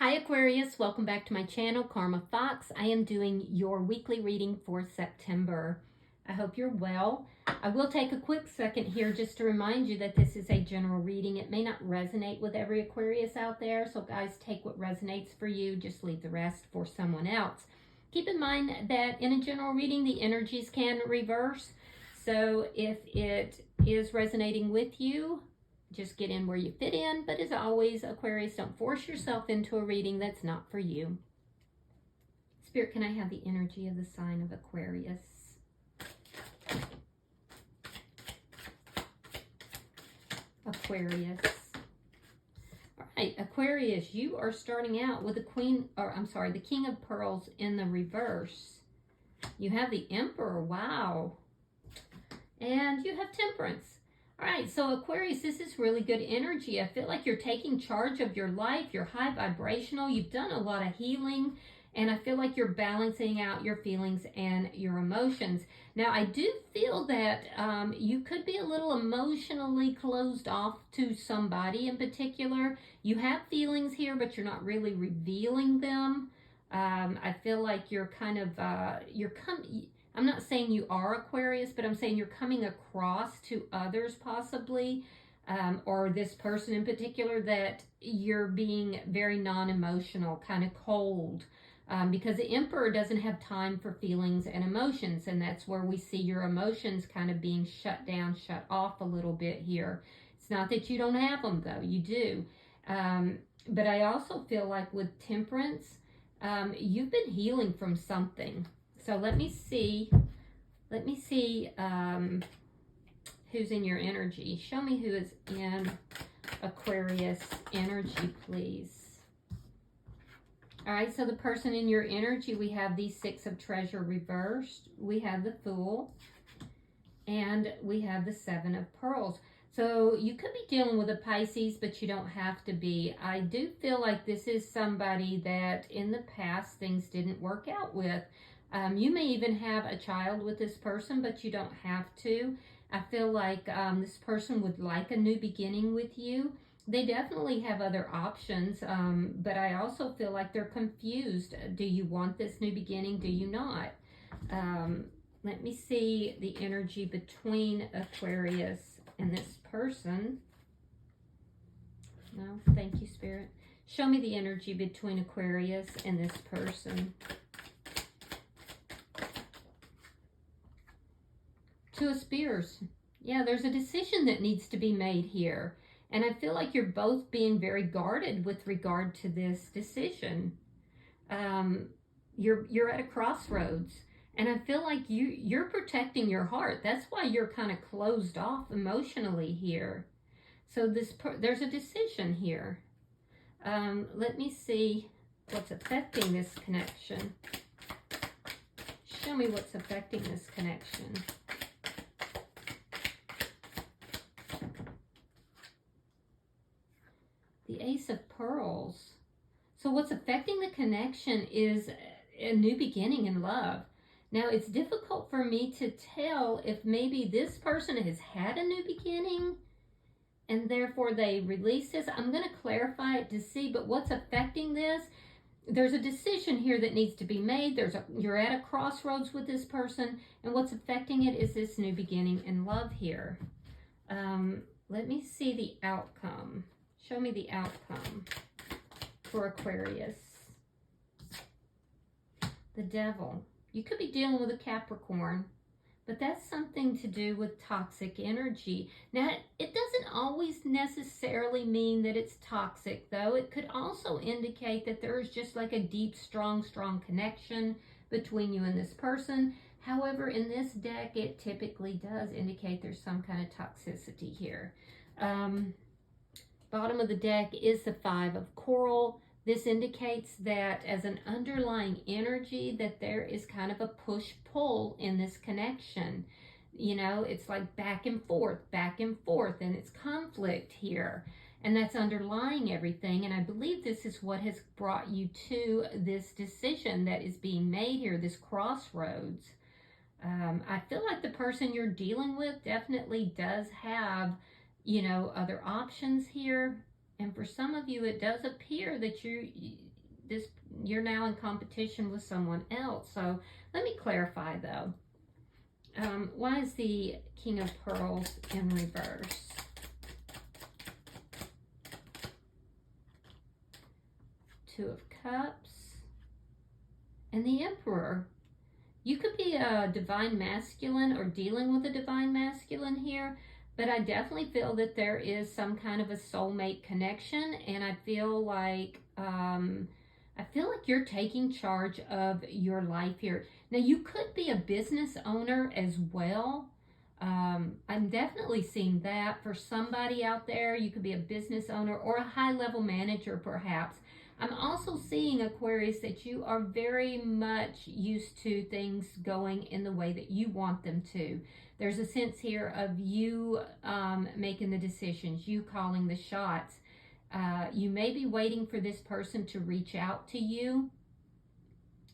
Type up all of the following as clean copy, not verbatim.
Hi Aquarius, welcome back to my channel, Karma Fox. I am doing your weekly reading for September. I hope you're well. I will take a quick second here just to remind you that this is a general reading. It may not resonate with every Aquarius out there, so guys, take what resonates for you, just leave the rest for someone else. Keep in mind that in a general reading, the energies can reverse. So if it is resonating with you, just get in where you fit in. But as always, Aquarius, don't force yourself into a reading that's not for you. Spirit, can I have the energy of the sign of Aquarius? Aquarius. All right, Aquarius, you are starting out with the King of Pearls in the reverse. You have the Emperor, wow. And you have Temperance. All right, so Aquarius, this is really good energy. I feel like you're taking charge of your life. You're high vibrational. You've done a lot of healing, and I feel like you're balancing out your feelings and your emotions. Now, I do feel that you could be a little emotionally closed off to somebody in particular. You have feelings here, but you're not really revealing them. I feel like you're kind of, I'm not saying you are Aquarius, but I'm saying you're coming across to others possibly, or this person in particular, that you're being very non-emotional, kind of cold, because the Emperor doesn't have time for feelings and emotions, and that's where we see your emotions kind of being shut down, shut off a little bit here. It's not that you don't have them, though. You do. But I also feel like with Temperance, you've been healing from something. So let me see who's in your energy. Show me who is in Aquarius energy, please. All right, so the person in your energy, we have the Six of Treasure reversed. We have the Fool. And we have the Seven of Pearls. So you could be dealing with a Pisces, but you don't have to be. I do feel like this is somebody that in the past things didn't work out with. You may even have a child with this person, but you don't have to. I feel like this person would like a new beginning with you. They definitely have other options, but I also feel like they're confused. Do you want this new beginning? Do you not? Let me see the energy between Aquarius and this person. No, thank you, Spirit. Show me the energy between Aquarius and this person. Two of Spears. Yeah, there's a decision that needs to be made here. And I feel like you're both being very guarded with regard to this decision. You're at a crossroads. And I feel like you're protecting your heart. That's why you're kind of closed off emotionally here. So there's a decision here. Let me see what's affecting this connection. Show me what's affecting this connection. The Ace of Pearls. So what's affecting the connection is a new beginning in love. Now, it's difficult for me to tell if maybe this person has had a new beginning and therefore they release this. I'm going to clarify it to see, but what's affecting this? There's a decision here that needs to be made. You're at a crossroads with this person, and what's affecting it is this new beginning in love here. Let me see the outcome. Show me the outcome for Aquarius. The Devil. You could be dealing with a Capricorn, but that's something to do with toxic energy. Now, it doesn't always necessarily mean that it's toxic, though. It could also indicate that there is just like a deep, strong connection between you and this person. However, in this deck, it typically does indicate there's some kind of toxicity here. Bottom of the deck is the Five of Coral. This indicates that as an underlying energy that there is kind of a push-pull in this connection. You know, it's like back and forth, and it's conflict here. And that's underlying everything. And I believe this is what has brought you to this decision that is being made here, this crossroads. I feel like the person you're dealing with definitely does have, you know, other options here. And for some of you, it does appear that you're now in competition with someone else. So let me clarify though. Why is the King of Pearls in reverse? Two of Cups and the Emperor. You could be a divine masculine or dealing with a divine masculine here, but I definitely feel that there is some kind of a soulmate connection, and I feel like you're taking charge of your life here. Now, you could be a business owner as well. I'm definitely seeing that for somebody out there. You could be a business owner or a high-level manager, perhaps. I'm also seeing, Aquarius, that you are very much used to things going in the way that you want them to. There's a sense here of you making the decisions, you calling the shots. You may be waiting for this person to reach out to you.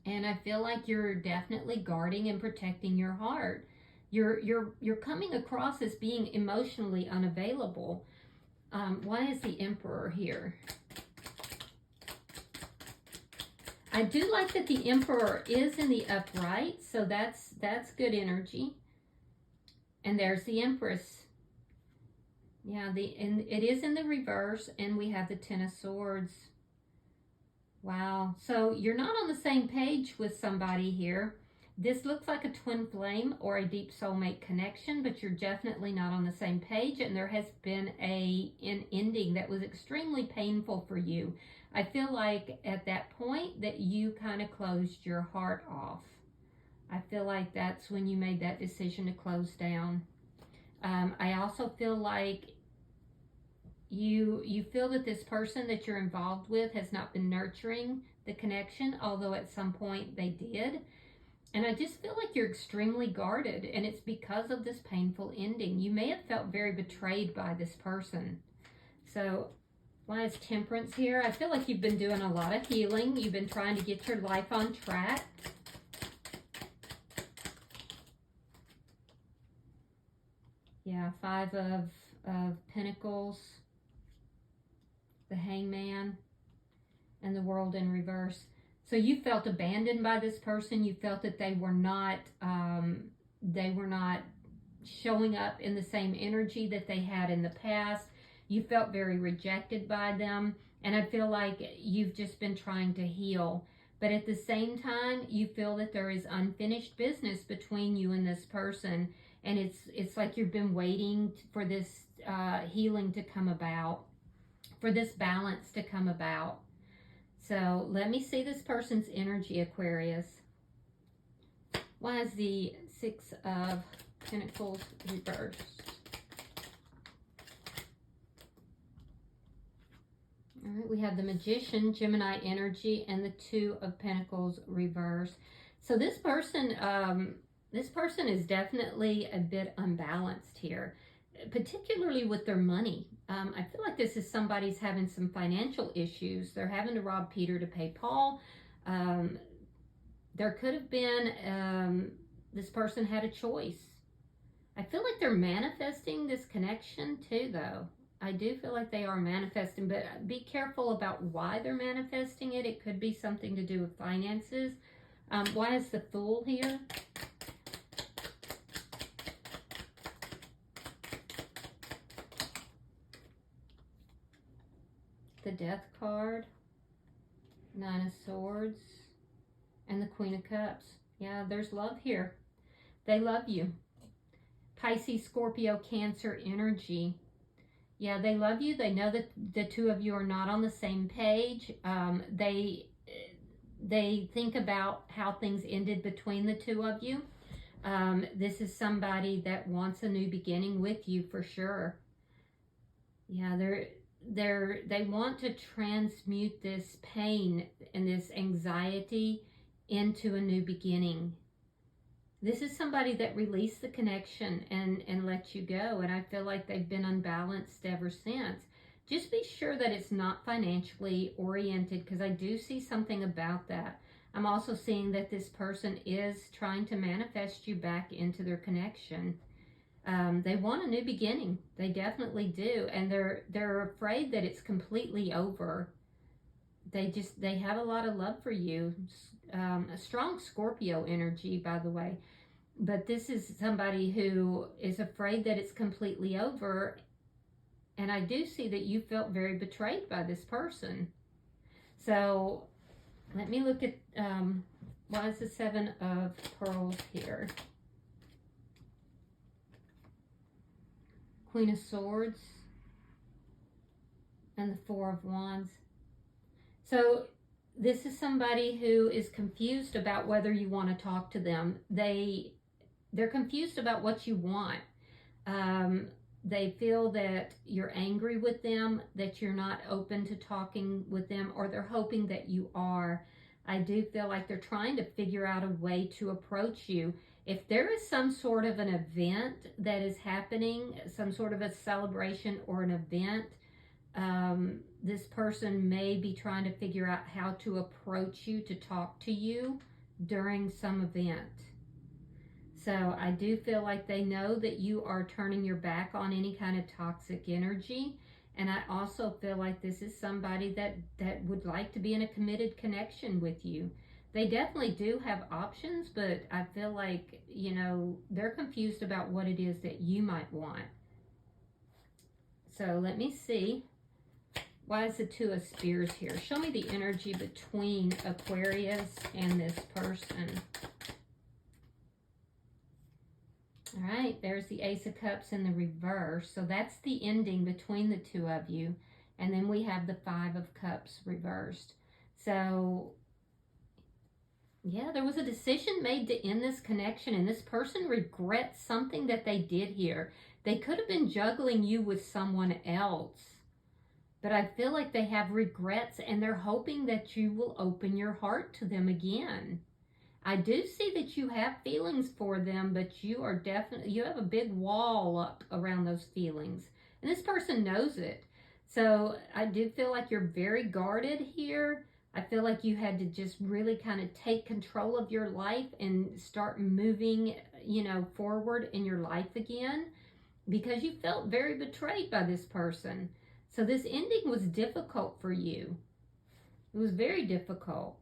And I feel like you're definitely guarding and protecting your heart. You're coming across as being emotionally unavailable. Why is the Emperor here? I do like that the Emperor is in the upright, so that's good energy. And there's the Empress. Yeah, and it is in the reverse, and we have the Ten of Swords. Wow. So you're not on the same page with somebody here. This looks like a twin flame or a deep soulmate connection, but you're definitely not on the same page, and there has been an ending that was extremely painful for you. I feel like at that point that you kind of closed your heart off. I feel like that's when you made that decision to close down. I also feel like you feel that this person that you're involved with has not been nurturing the connection, although at some point they did. And I just feel like you're extremely guarded, and it's because of this painful ending. You may have felt very betrayed by this person. So why is Temperance here? I feel like you've been doing a lot of healing. You've been trying to get your life on track. Yeah, Five of Pentacles, the Hangman, and the World in reverse. So you felt abandoned by this person. You felt that they were not showing up in the same energy that they had in the past. You felt very rejected by them. And I feel like you've just been trying to heal. But at the same time, you feel that there is unfinished business between you and this person. And it's like you've been waiting for this healing to come about, for this balance to come about. So let me see this person's energy, Aquarius. Why is the Six of Pentacles reversed? All right, we have the Magician, Gemini energy, and the Two of Pentacles reversed. So this person is definitely a bit unbalanced here, particularly with their money. I feel like this is somebody's having some financial issues. They're having to rob Peter to pay Paul. There could have been, this person had a choice. I feel like they're manifesting this connection too, though. I do feel like they are manifesting, but be careful about why they're manifesting it. It could be something to do with finances. Why is the Fool here? The Death card, Nine of Swords, and the Queen of Cups. Yeah, there's love here. They love you. Pisces, Scorpio, Cancer energy. Yeah, they love you. They know that the two of you are not on the same page. They think about how things ended between the two of you. This is somebody that wants a new beginning with you for sure. Yeah, they want to transmute this pain and this anxiety into a new beginning. This is somebody that released the connection and let you go, and I feel like they've been unbalanced ever since. Just be sure that it's not financially oriented, because I do see something about that. I'm also seeing that this person is trying to manifest you back into their connection. They want a new beginning. They definitely do. And they're afraid that it's completely over. they have a lot of love for you. A strong Scorpio energy, by the way. But this is somebody who is afraid that it's completely over. And I do see that you felt very betrayed by this person. So let me look at, why is the Seven of Pearls here? Queen of Swords and the Four of Wands. So this is somebody who is confused about whether you want to talk to them. They're confused about what you want. They feel that you're angry with them, that you're not open to talking with them, or they're hoping that you are. I do feel like they're trying to figure out a way to approach you. If there is some sort of an event that is happening, some sort of a celebration or an event, this person may be trying to figure out how to approach you, to talk to you during some event. So I do feel like they know that you are turning your back on any kind of toxic energy. And I also feel like this is somebody that would like to be in a committed connection with you. They definitely do have options, but I feel like, you know, they're confused about what it is that you might want. So let me see. Why is the Two of Spears here? Show me the energy between Aquarius and this person. All right, there's the Ace of Cups in the reverse. So that's the ending between the two of you. And then we have the Five of Cups reversed. So, yeah, there was a decision made to end this connection, and this person regrets something that they did here. They could have been juggling you with someone else, but I feel like they have regrets, and they're hoping that you will open your heart to them again. I do see that you have feelings for them, but you have a big wall up around those feelings. And this person knows it. So I do feel like you're very guarded here. I feel like you had to just really kind of take control of your life and start moving, you know, forward in your life again, because you felt very betrayed by this person. So this ending was difficult for you. It was very difficult.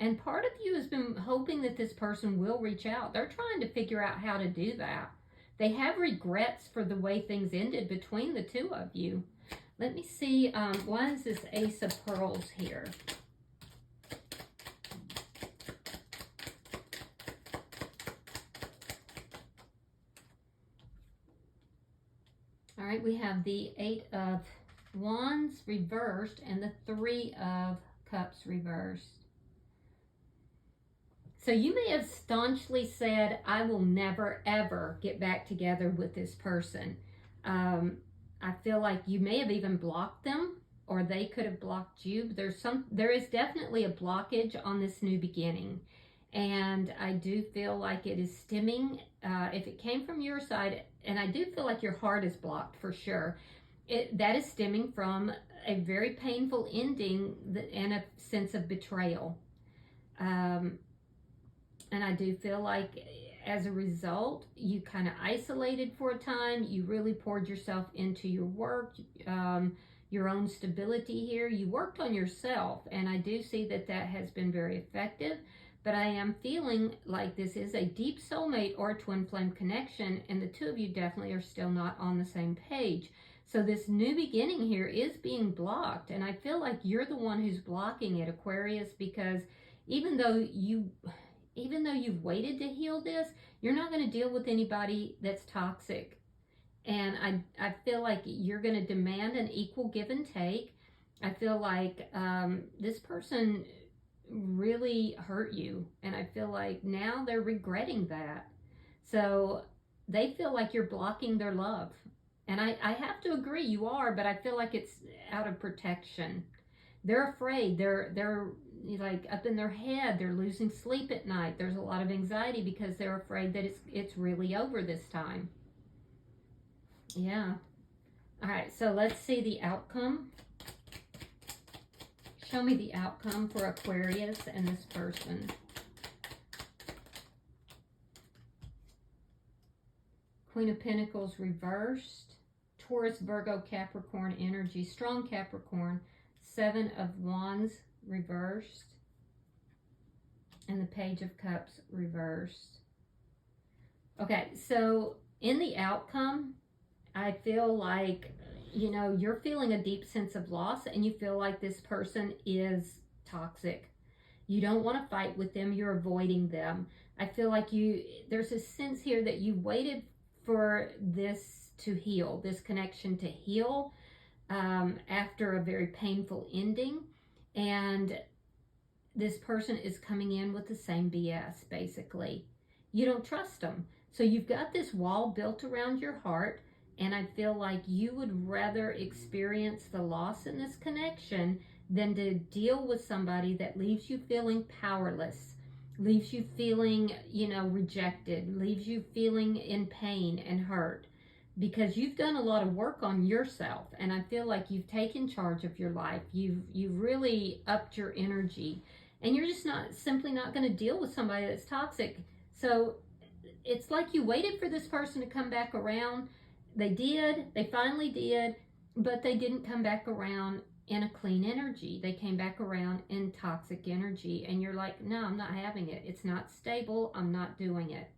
And part of you has been hoping that this person will reach out. They're trying to figure out how to do that. They have regrets for the way things ended between the two of you. Let me see, why is this Ace of Pearls here? All right, we have the Eight of Wands reversed and the Three of Cups reversed. So you may have staunchly said, I will never, ever get back together with this person. I feel like you may have even blocked them, or they could have blocked you. There is definitely a blockage on this new beginning. And I do feel like it is stemming, if it came from your side, and I do feel like your heart is blocked for sure. That is stemming from a very painful ending and a sense of betrayal. And I do feel like as a result, you kind of isolated for a time. You really poured yourself into your work, your own stability here. You worked on yourself, and I do see that that has been very effective. But I am feeling like this is a deep soulmate or a twin flame connection, and the two of you definitely are still not on the same page. So this new beginning here is being blocked, and I feel like you're the one who's blocking it, Aquarius, because even though you've waited to heal this, you're not going to deal with anybody that's toxic. And I feel like you're going to demand an equal give and take. I feel like this person really hurt you, and I feel like now they're regretting that. So they feel like you're blocking their love. And I have to agree, you are, but I feel like it's out of protection. They're afraid. They're like up in their head. They're losing sleep at night. There's a lot of anxiety because they're afraid that it's really over this time. Yeah. All right, so let's see the outcome. Show me the outcome for Aquarius and this person. Queen of Pentacles reversed. Taurus, Virgo, Capricorn energy. Strong Capricorn. Seven of Wands reversed, and the Page of Cups reversed. Okay, so in the outcome, I feel like, you know, you're feeling a deep sense of loss, and you feel like this person is toxic. You don't want to fight with them. You're avoiding them. I feel like there's a sense here that you waited for this to heal, this connection to heal after a very painful ending. And this person is coming in with the same BS, basically. You don't trust them. So you've got this wall built around your heart, and I feel like you would rather experience the loss in this connection than to deal with somebody that leaves you feeling powerless, leaves you feeling, you know, rejected, leaves you feeling in pain and hurt, because you've done a lot of work on yourself, and I feel like you've taken charge of your life. You've really upped your energy, and you're just simply not going to deal with somebody that's toxic. So it's like you waited for this person to come back around. They finally did, but they didn't come back around in a clean energy. They came back around in toxic energy, and you're like, no, I'm not having it. It's not stable. I'm not doing it.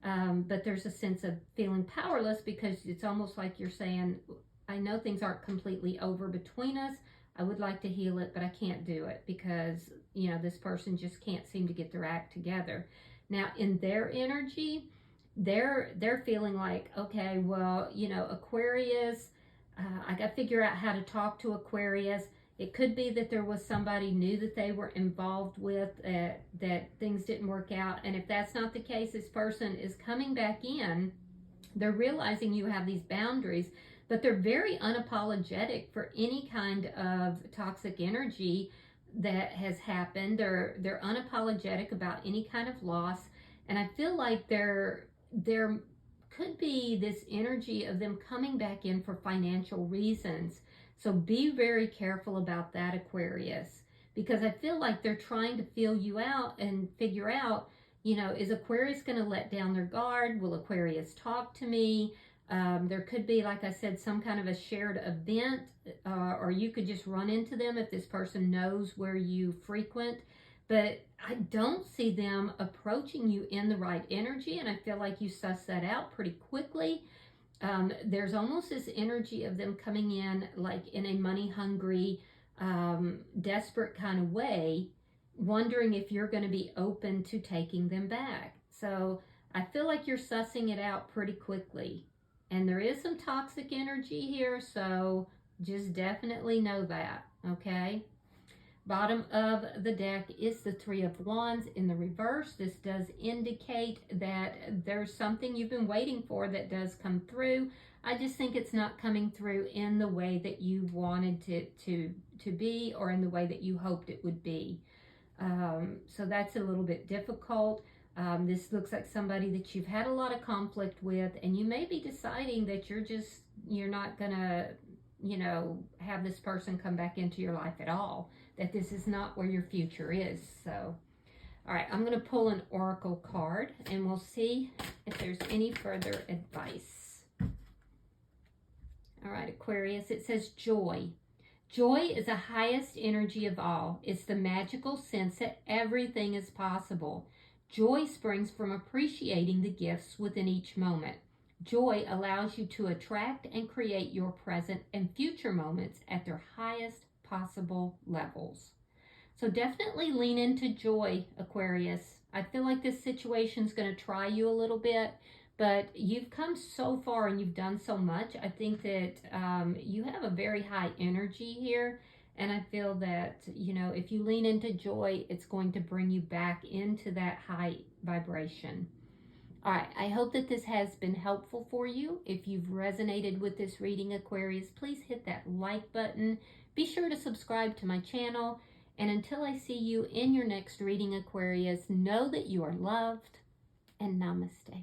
But there's a sense of feeling powerless, because it's almost like you're saying, I know things aren't completely over between us. I would like to heal it, but I can't do it because, you know, this person just can't seem to get their act together. Now, in their energy, they're feeling like, okay, well, you know, Aquarius, I got to figure out how to talk to Aquarius. It could be that there was somebody new that they were involved with, that things didn't work out. And if that's not the case, this person is coming back in. They're realizing you have these boundaries, but they're very unapologetic for any kind of toxic energy that has happened. They're unapologetic about any kind of loss. And I feel like there could be this energy of them coming back in for financial reasons. So be very careful about that, Aquarius, because I feel like they're trying to feel you out and figure out, you know, is Aquarius going to let down their guard? Will Aquarius talk to me? There could be, like I said, some kind of a shared event, or you could just run into them if this person knows where you frequent. But I don't see them approaching you in the right energy, and I feel like you suss that out pretty quickly. There's almost this energy of them coming in like in a money-hungry, desperate kind of way, wondering if you're going to be open to taking them back. So I feel like you're sussing it out pretty quickly. And there is some toxic energy here, so just definitely know that, okay? Bottom of the deck is the Three of Wands in the reverse. This does indicate that there's something you've been waiting for that does come through. I just think it's not coming through in the way that you wanted it to be, or in the way that you hoped it would be. So that's a little bit difficult. This looks like somebody that you've had a lot of conflict with, and you may be deciding that you're not gonna, you know, have this person come back into your life at all, that this is not where your future is. So, all right, I'm gonna pull an oracle card, and we'll see if there's any further advice. All right, Aquarius, it says joy. Joy is the highest energy of all. It's the magical sense that everything is possible. Joy springs from appreciating the gifts within each moment. Joy allows you to attract and create your present and future moments at their highest possible levels. So definitely lean into joy, Aquarius. I feel like this situation's going to try you a little bit, but you've come so far and you've done so much. I think that you have a very high energy here. And I feel that, you know, if you lean into joy, it's going to bring you back into that high vibration. All right, I hope that this has been helpful for you. If you've resonated with this reading, Aquarius, please hit that like button. Be sure to subscribe to my channel. And until I see you in your next reading, Aquarius, know that you are loved, and namaste.